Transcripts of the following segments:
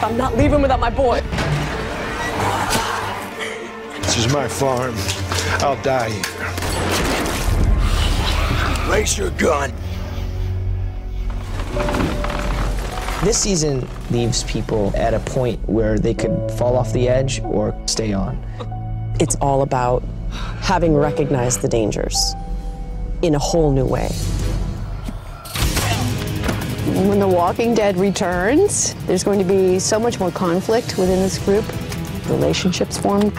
I'm not leaving without my boy. This is my farm. I'll die here. Raise your gun. This season leaves people at a point where they could fall off the edge or stay on. It's all about having recognized the dangers in a whole new way. When The Walking Dead returns, there's going to be so much more conflict within this group. Relationships formed,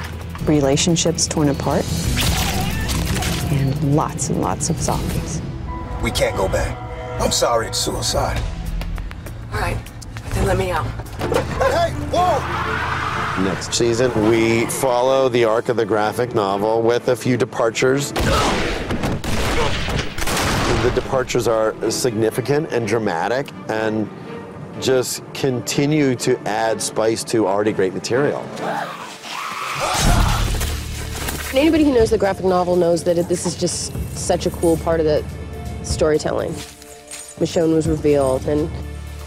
relationships torn apart, and lots of zombies. We can't go back. I'm sorry, it's suicide. All right, then let me out. Hey, whoa! Next season, we follow the arc of the graphic novel with a few departures. The departures are significant and dramatic and just continue to add spice to already great material. Anybody who knows the graphic novel knows that this is just such a cool part of the storytelling. Michonne was revealed, and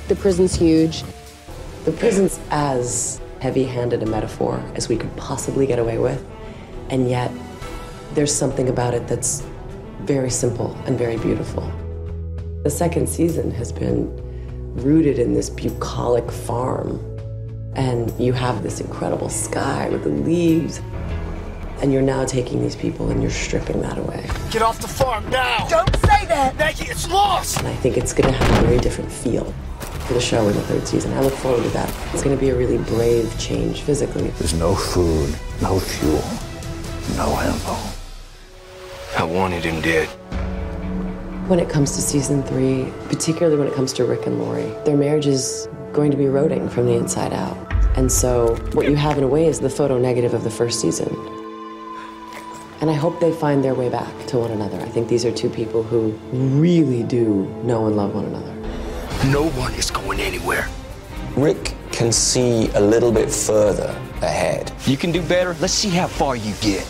the prison's huge. The prison's as heavy-handed a metaphor as we could possibly get away with, and yet there's something about it that's very simple and very beautiful. The second season has been rooted in this bucolic farm, and you have this incredible sky with the leaves, and you're now taking these people and you're stripping that away. Get off the farm now! Don't say that! Maggie, it's lost! And I think it's gonna have a very different feel for the show in the third season. I look forward to that. It's gonna be a really brave change physically. There's no food, no fuel, no ammo. I wanted him dead. When it comes to season 3, particularly when it comes to Rick and Lori, their marriage is going to be eroding from the inside out. And so what you have in a way is the photo negative of the first season. And I hope they find their way back to one another. I think these are two people who really do know and love one another. No one is going anywhere. Rick can see a little bit further ahead. You can do better. Let's see how far you get.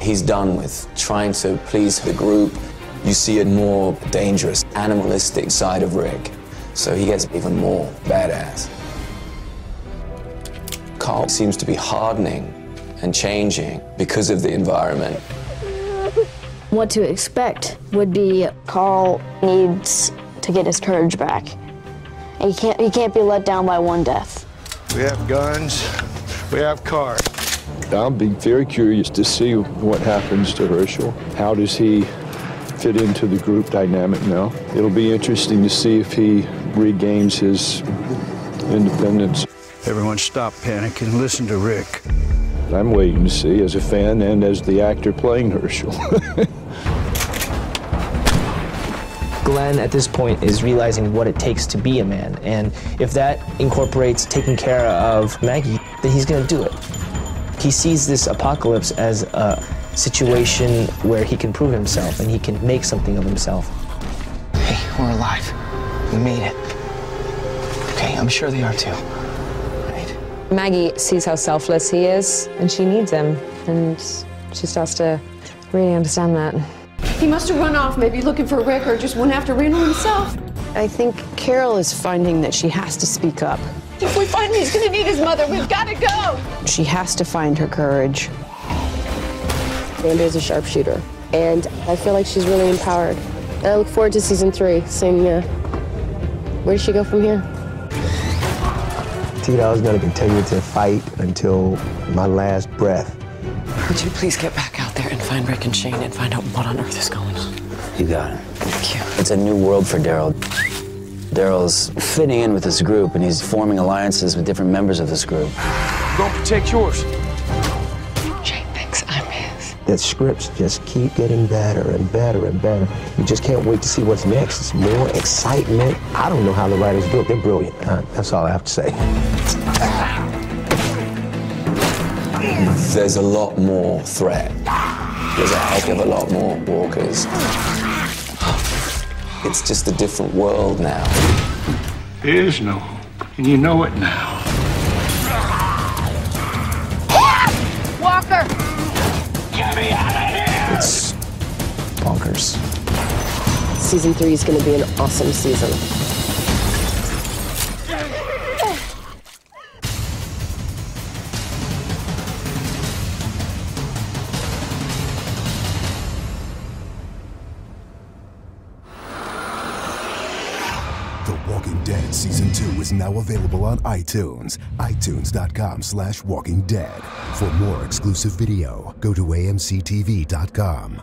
He's done with trying to please the group. You see a more dangerous, animalistic side of Rick. So he gets even more badass. Carl seems to be hardening and changing because of the environment. What to expect would be Carl needs to get his courage back. And he can't be let down by one death. We have guns, we have cars. I'll be very curious to see what happens to Herschel. How does he fit into the group dynamic now? It'll be interesting to see if he regains his independence. Everyone stop panicking, listen to Rick. I'm waiting to see as a fan and as the actor playing Herschel. Glenn, at this point, is realizing what it takes to be a man, and if that incorporates taking care of Maggie, then he's gonna do it. He sees this apocalypse as a situation where he can prove himself and he can make something of himself. Hey, we're alive. We made it. Okay, I'm sure they are too. Right? Maggie sees how selfless he is, and she needs him, and she starts to really understand that. He must have run off, maybe looking for Rick, or just went after Randall himself. I think Carol is finding that she has to speak up. If we find he's gonna need his mother, we've gotta go! She has to find her courage. Andrea's a sharpshooter, and I feel like she's really empowered. And I look forward to season 3, seeing where does she go from here? Tita, I was gonna continue to fight until my last breath. Would you please get back out there and find Rick and Shane and find out what on earth is going on? You got it. Thank you. It's a new world for Daryl. Daryl's fitting in with this group, and he's forming alliances with different members of this group. Go protect yours. Shane thinks I'm his. The scripts just keep getting better and better and better. You just can't wait to see what's next. It's more excitement. I don't know how the writers do it. They're brilliant. That's all I have to say. There's a lot more threat. There's a heck of a lot more walkers. It's just a different world now. There is no hope, and you know it now. Walker! Get me out of here! It's bonkers. Season 3 is going to be an awesome season. The Walking Dead Season 2 is now available on iTunes. iTunes.com/WalkingDead. For more exclusive video, go to AMCTV.com.